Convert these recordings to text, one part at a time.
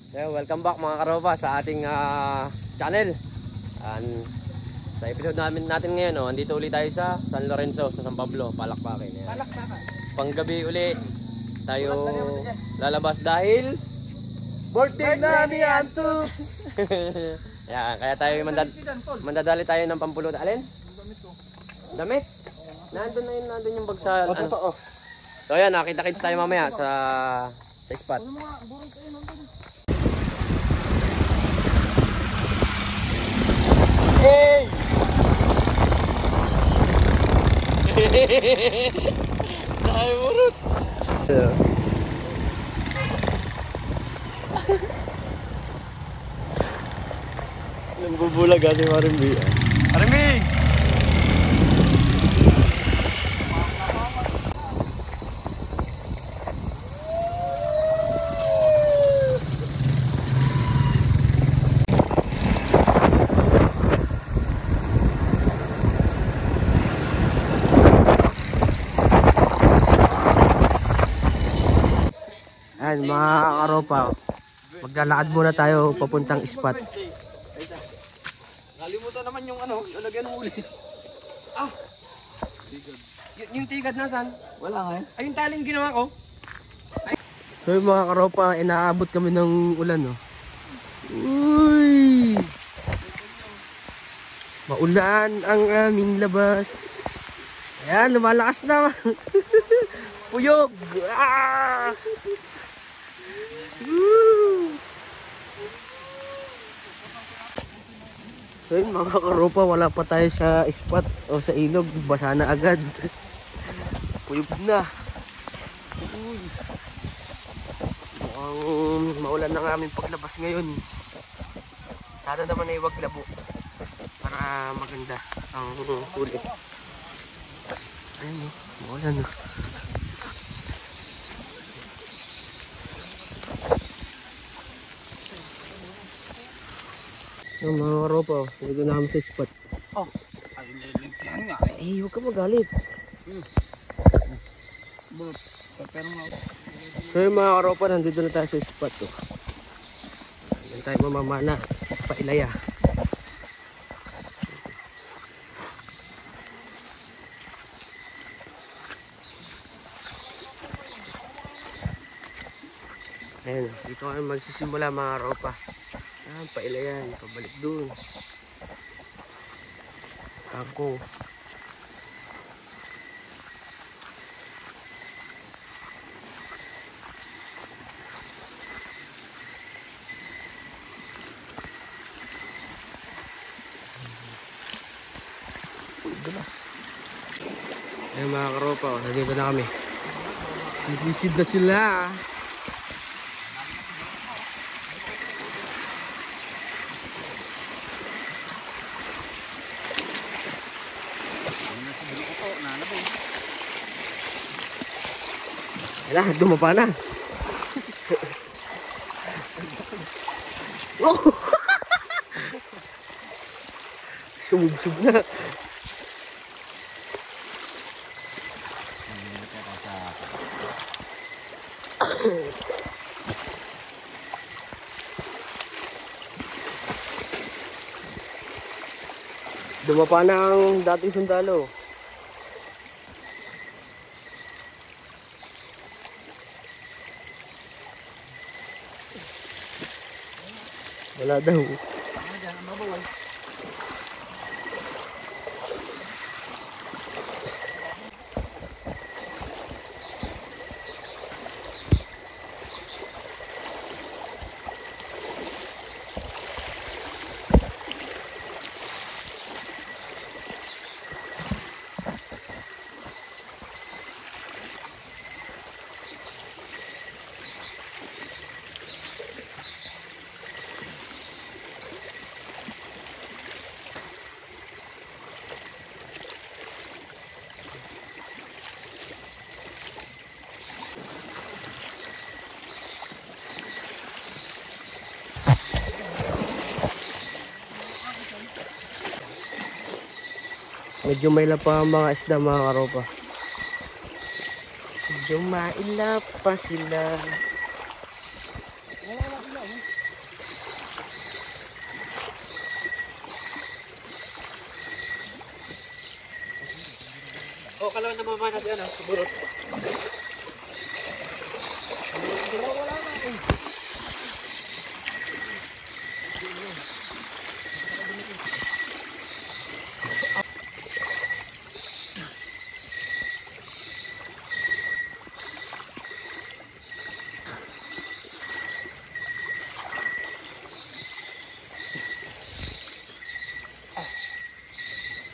Welcome back mga karopa sa ating channel. Sa episode natin ngayon, andito ulit tayo sa San Lorenzo, sa San Pablo, Palakpakin. Panggabi uli tayo lalabas dahil birthday na ni Antus. Yan, kaya tayo mandadali tayo ng pampulot. Alin? Damit? Nandun yung bag sa ano. So yan, nakita-kits tayo mamaya sa spot. Hey! Ay, burot! Nagbubulag si Marimbi. Marimbi! Ayan mga karopa, maglalakad muna tayo papuntang spot. Nalimutan naman yung ano, lalagyan ng uli. Yung tigad nasan? Wala nga eh. Ay, yung taling ginawa ko. So yung mga karopa, inaabot kami ng ulan, no? Uy! Maulan ang aming labas. Ayan, lumalakas na. Puyog! Ah! Woo! So yun mga karopa, wala pa tayo sa spot o sa ilog, basa na agad. Puyog na. Uy. Mukhang maulan na ng aming paglabas ngayon. Sana naman ay wag labo para maganda ang huli. Ayun, maulan na. Yung mga karopa, dito na kami sa spot. Ay, nilagyan nga eh. Eh, huwag ka magalit. Pero nga. So yung mga karopa, nandito na tayo sa spot. Yan tayo mamamana, pailaya. Ayan, dito kami magsisimula mga karopa. Ayan, pailayan, pabalik dun. Ako. Dulas. Ayan mga karopa, nandito na kami. Sisisid na sila. Wala, dumapa na. Oh! Sumubsub na. Dumapa na ang dating sundalo. Wala daw. Ano dyan, ang mabawal. Medyo mailap pa ang mga isda mga karopa. Medyo mailap pa sila. pala na mamana si ano, burot.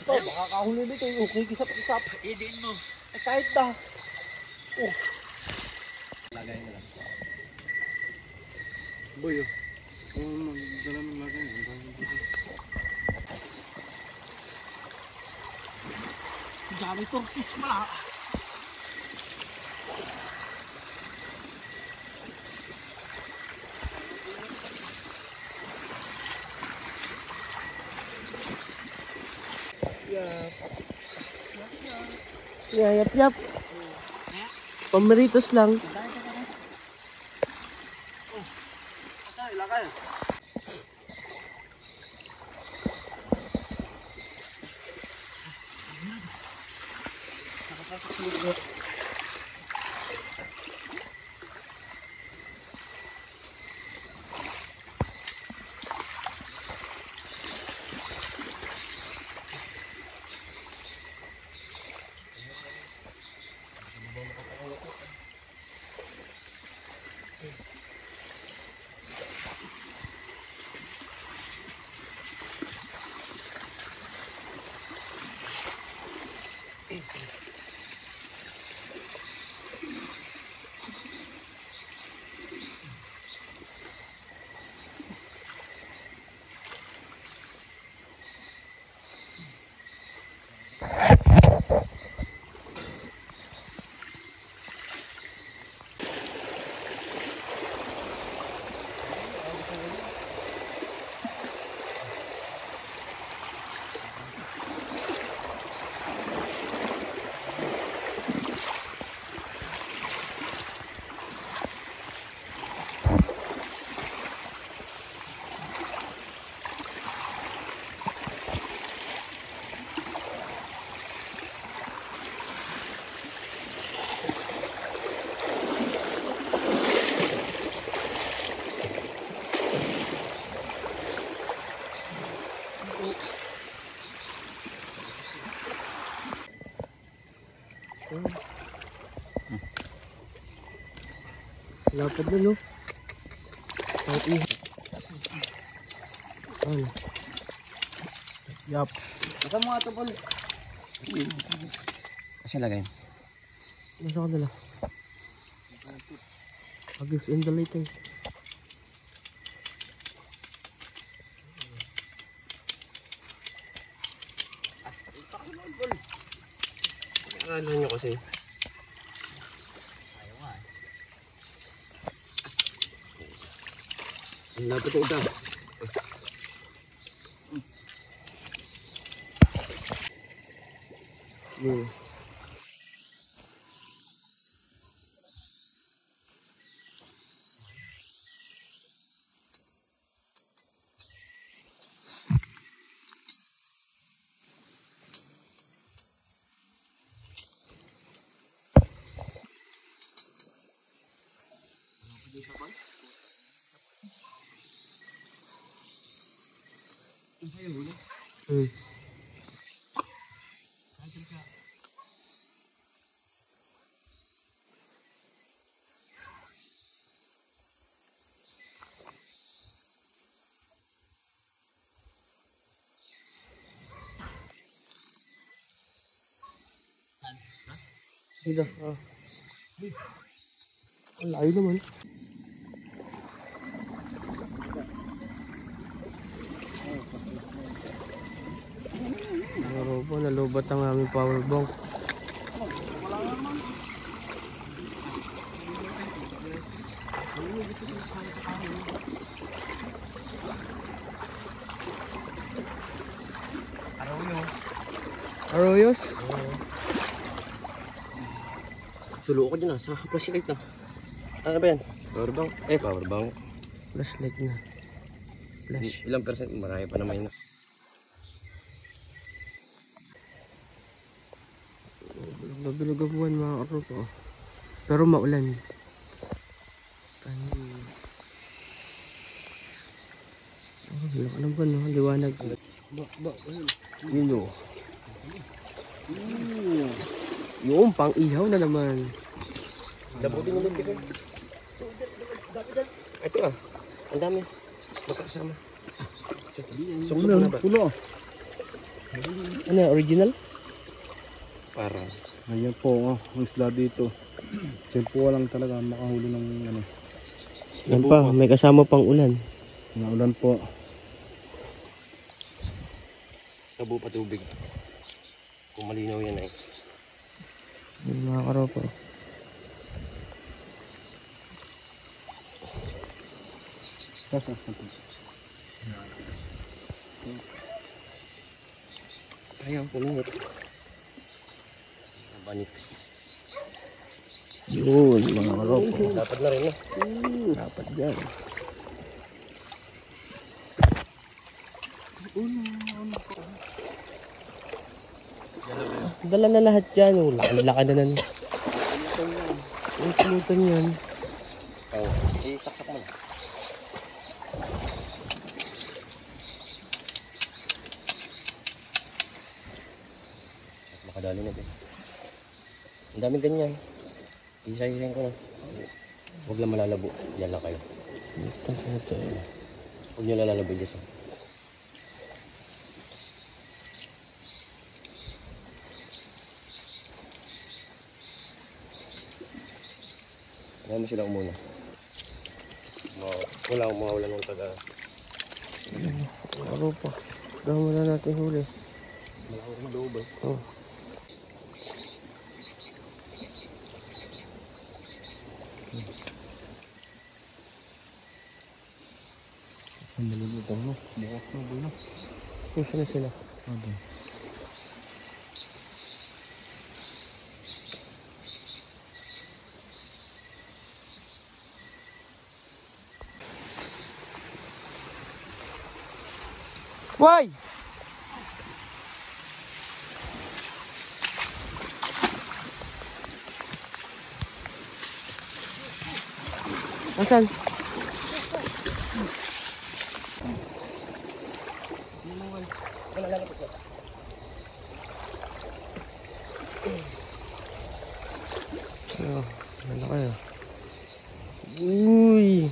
Ito, baka kahuli dito. Okay, kisap-kisap. Idiin mo. Kahit na. Lagay mo lang. Boy, oh. Magdala ng lagay. Dami turkis pala. Yeah, yap. Pameritos lang. Ilagay. Lapad na, no? Kahit iha. Ano? Yap. Masa mo nga ito, Paul? Kasi lagay. Nasa kanila? Against in the light, eh. Ano nyo kasi? Ang lapit ng isa. Dito, ang layo naman. Araw po, nalubat ang aming power bank. Arroyos? Tulo ko dyan sa flashlight na. Ano ba yan? Powerbank? Powerbank. Flashlight na. Flash. Ilang percent? Marami pa naman yun. Bilog ang buwan mga karopa. Pero maulan. Laki ng buwan, no? Liwanag. Yun o. Yung pang ihaw na naman. Dabutin yung lintik ko. Ito ah. Ang dami. Magkakasama. Suksok na ba? Pulo. Ano yan, original? Parang. Ayan po, ang isla dito. Simpo lang talaga makahuli ng ano. Yan pa, may kasama pang ulan. Naulan po. Tabo pa tubig. Kung malinaw yan ay. Yung mga karopa. Ayaw, puminit. Banix. Yun, mga karopa. Dapat na rin eh. Dapat dyan. Dala na lahat dyan. Oh, laki na nan. Ang pulutan yan. Oo. Saksak mo na. Makadali na din. Ang daming ganyan. Isa-isayin ko na. Huwag lang malalabo. Diyan lang kayo. Huwag nyo lalabo dyan. Kaya mo sila muna. Wala akong mawala ng taga. Karopa. Gawin mo na natin huli. Wala akong loob eh. Oh. Ang malulutang no. Bukas na boy no. Puso na sila. Okay. Why? Asan? Oh, ano kayo? Uy!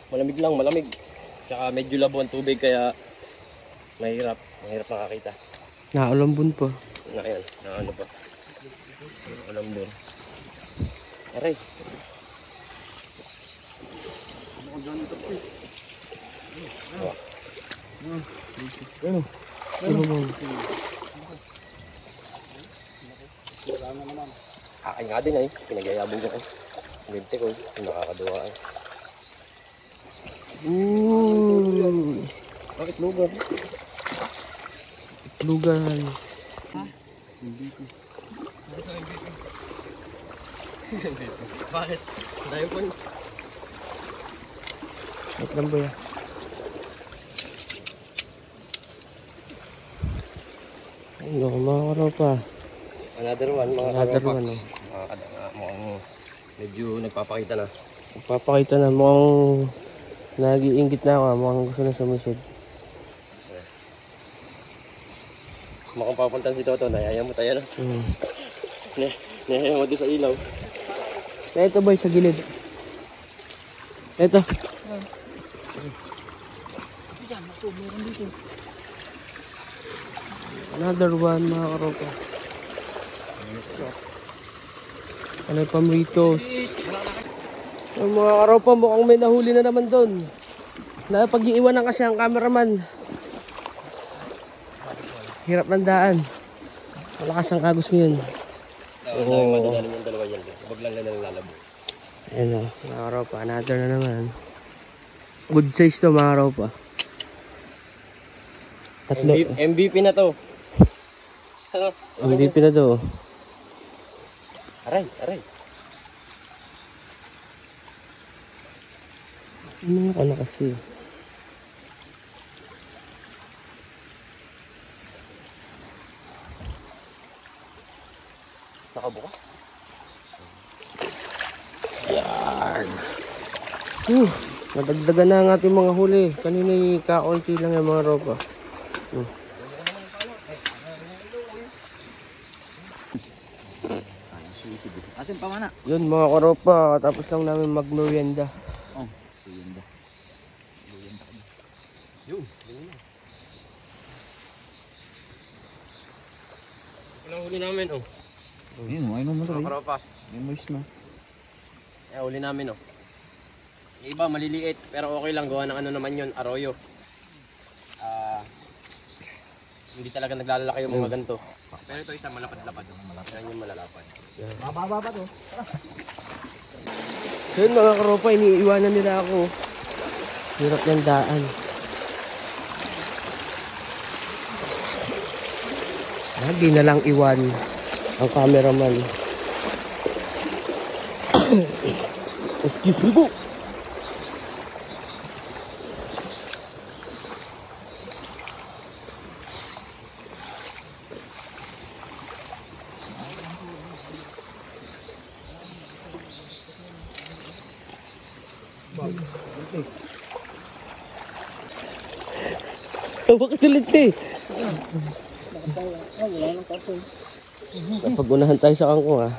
Malamig lang, malamig. Tsaka medyo labo ang tubig kaya mahirap makakita. Nakalambun pa. Na yan, na ano pa. Alam mo. Aray. Ano? Ano mo? Akin nga din ay, pinagayabong ko. Binte ko, nakakaduwa ay. Uy! Bakit lugar? Lugan. Bakit? Dahil po. Wait lang ba yan? Ano, mga karopa. Another one, mga Another karopax. one, oh. Mga mukhang medyo nagpapakita na. Papakita na mukhang nag-iingit na ako. Mukhang gusto na sumisid. Mukhang papuntan si Toto, nayaya mo tayo na. Nayaya mo doon sa ilaw. Ito boy, sa gilid. Ito. Another one, mga karopa. Ano yung pamritos? Yung mga karopa, mukhang may nahuli na naman doon. Napag-iiwanan kasi ang cameraman. Hirap ng daan. Malakas ang agos ngayon. Oo. Madadaling yung dalawa yan. Huwag lang na nalalabo. Ayan o, mga karopa. Another na naman. Good size to, mga karopa. Tatlo. MVP na to. MVP na to. Aray, aray. Ano ka na kasi? Nadagdagan na ang ating mga huli. Kanina kakaunti lang yung mga ropa. Asin pa mana? Yun mga karopa, tapos lang namin magmerienda. Oh, merienda. Anong huli namin, oh? Ayun, ayun mo Mga karopa. May moist na. Huli namin, oh. Yung iba, maliliit. Pero okay lang. Gawa ng ano naman yun, arroyo. Hindi talaga naglalaki yung mga ganito. Pero ito isa, malapad-lapad. Yan yung malalapad. Bababa pa to. So yun mga karopa, iniiwanan nila ako. Hirap ng daan. Lagi na lang iwan ang cameraman. Excuse me po. Bakit ulit eh? Napag-unahan tayo sa kangkong ah.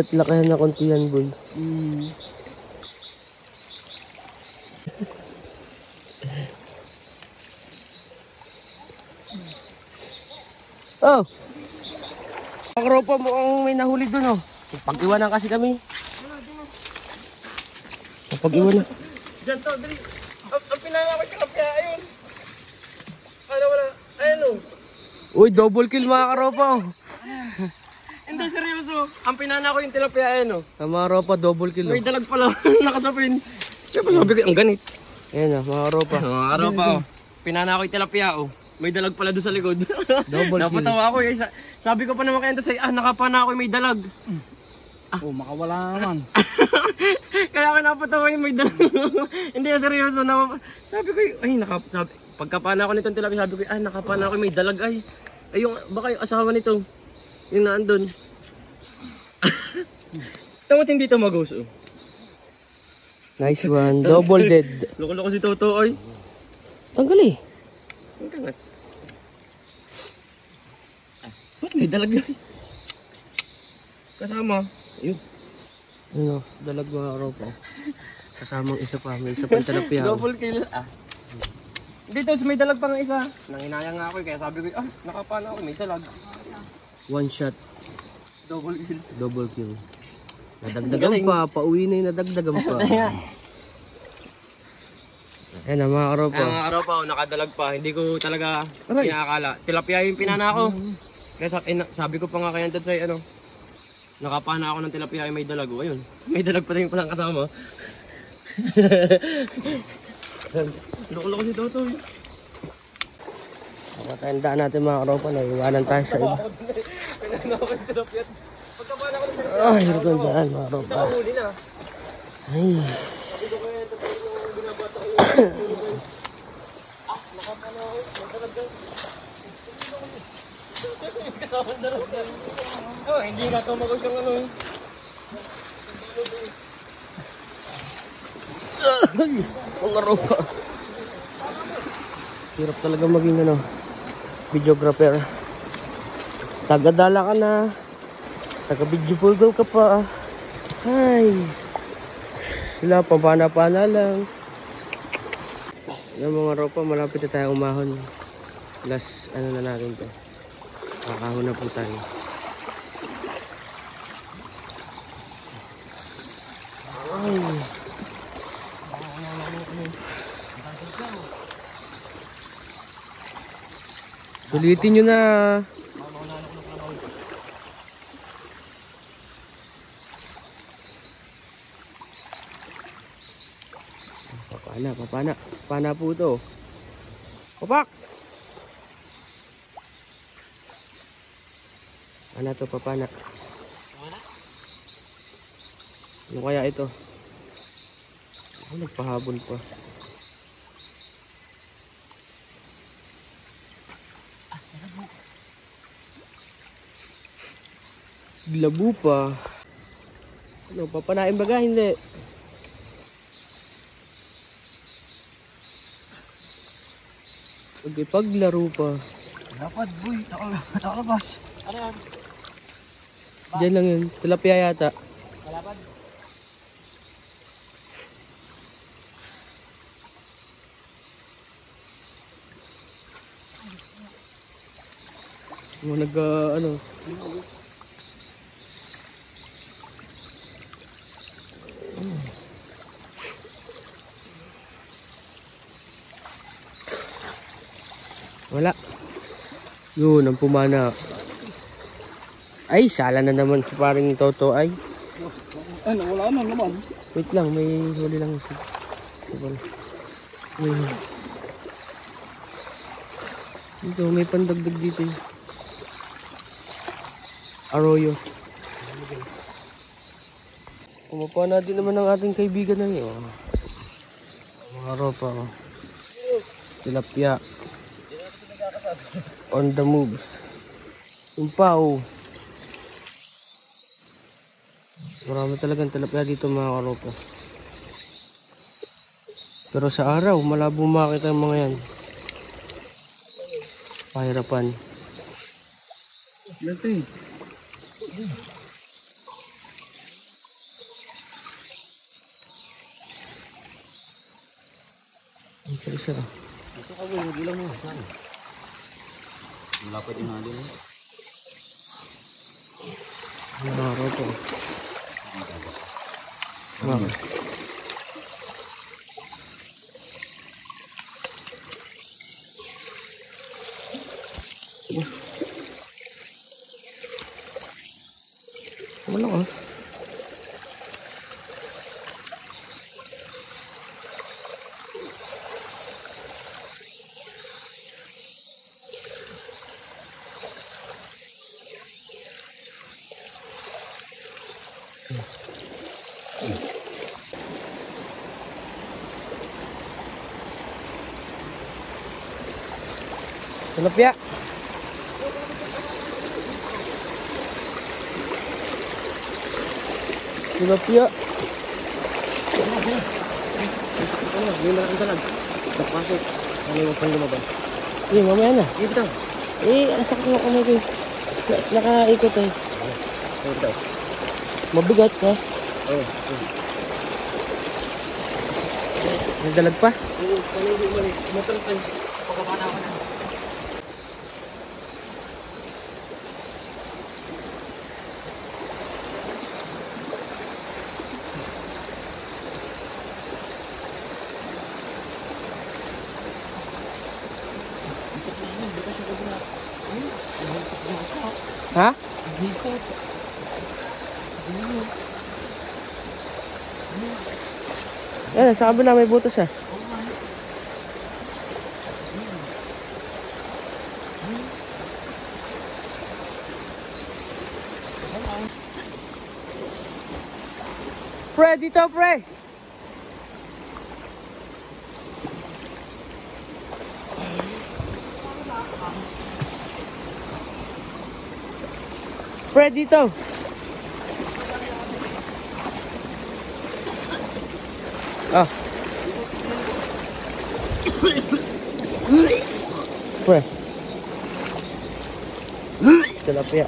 Lakayan na konti yan, boy. Oh! Pakropa mo ang may nahuli dun, oh. Pag-iwanan kasi kami. Pag-iwanan. Diyan to, dali. Ang pinangakoy tilapia, ayun. Ano wala? Ayun, oh. Uy, double kill mga karopa, oh. Hindi, seryoso. Ang pinana ko yung tilapia, ayun, oh. Ang mga karopa, double kill, oh. May dalag pala. Nakasapin. Kaya pa sabi ko, ang ganit. Ayan, oh, mga karopa. Mga karopa, oh. Pinana ko yung tilapia, oh. May dalag pala doon sa likod. Double kill. Napatawa ako, eh. Sabi ko pa naman kayo doon sa nakapana ako, may dalag. Oh, makawala naman. Kaya ako napatawa yung may dalag. Hindi, seryoso. Sabi ko, sabi, pagkapana ko nitong tilapia, sabi ko, nakapana ako, may dalag, ay. Ay, baka yung asawa nito. Yung naandun. Tama hindi ito mag-host, oh. Nice one. Double dead. Loko-loko si Toto, ay. Tanggal eh. Ang kangat. Ba't may dalag yun? Kasama. Ayun. Ano, dalag mga karopa. Kasamang isa pa. May isa pang tilapia. Double kill. Dito, may dalag pa ng isa. Nanginayang nga ako, kaya sabi ko, nakapana ako, may dalag. One shot. Double kill. Double kill. Nadagdagan pa. Pauwi na yung nadagdagan pa. Ayan na mga karopa. Mga karopa, nakadalag pa. Hindi ko talaga pinakakala. Tilapia yung pinana ko. Kaya sabi ko pa nga kaya dad sa nakapana ako ng tilapia ay may dalag. Ayun, may dalag pa rin palang kasama. Loko-loko si Toto. Matandaan natin mga karopa. Naiwanan tayo sa iba. Pinana ko yung tilapia. Pagkapana ko ng tilapia. Ay, hirap ng daan mga karopa. Nakahuli na. Ay. Sabi ko kaya dad yung binabata ko. Nakapana ako. May dalag daw. Oh, hindi nga tumagos yung ano. Mga karopa. Hirap talaga maging videographer. Tagadala ka na. Taga-video photo ka pa. Ay. Sila pampana-pana lang. Yan mga ropa, malapit na tayo umahon. Last na natin to. Kakahon na po tayo. Ay. Sulitin nyo na. Papana po ito. Papak! Ano to, papana? Ano kaya ito? Nagpahabol pa. Labo pa. Ano, papanain baga? Hindi. Paglaro pa. Dapat, boy. Nakalabas. Ano yan? Diyan lang yun. Tilapia yata. Kalaban? Ano. Wala. Yun, ang pumana. Ay, sala na naman si paring Toto ay. Ano, wala na naman. Wait lang, may huli lang isa. Ayun. Ito, may pandagdag dito eh. Arroyos. Umapa na din naman ang ating kaibigan na yun. Mga ropa. Oh. Tilapia. On the moves. Umpaw. Marami talagang tilapia dito mga karopa. Pero sa araw, malabo makita ang mga yan. Pahirapan. Lati. Ang isa. Ito ka, boy. Mag-ilang mo. Saan? Malapit yung natin. Mga karopa. Wow. Wala ka. Tilapia. Tilapia. Hindi na ang talag. Napasok. Ano yung pang lumabas? Eh, mamaya na. Sige, bitaw. Eh, ang sakit ng kamay ko. Nakaikot eh. Sige, bitaw. Mabigat ha. Oo. Nagdalag pa. Oo, paano hindi umalik? Motor size. Pagkabana ko na. Ha? Yan, sa kabila may butas ah. Pre, dito pre! Pre, dito! Ah. Pre. Tilapia.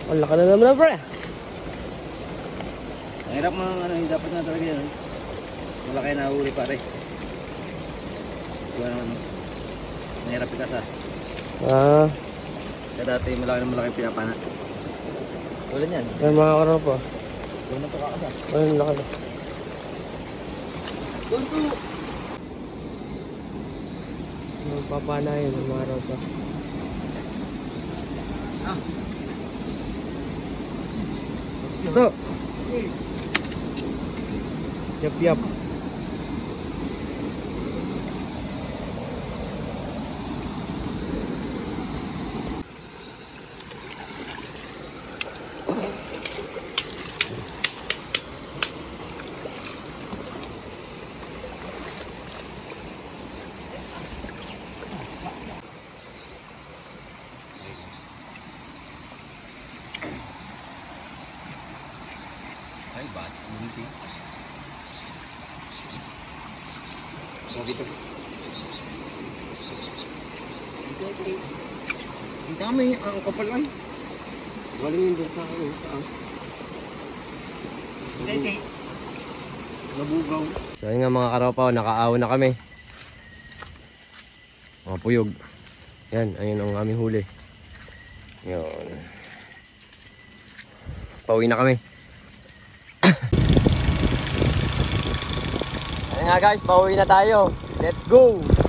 Wala ka na naman na pre. Ang hirap mga ano, dapat na talaga yan. Wala kayo nahuli pare. Diba naman, mahirap ikas ah. Ah, Kaya dati malaki pinapana. Wala niyan. may mga karo pa. Huwag na ito kakas ah. Ayun, laki na. Papanayin ang mga karo pa. Ito. Yap, yap. Ang dami, ang kapal ay. Galing yung doon sa ano, saan? Nabugaw. So ayun nga mga karopa, nakaaw na kami. Mga puyog. Yan, ayun ang aming huli. Yun. Pauwi na kami. Ayun nga guys, pauwi na tayo. Let's go!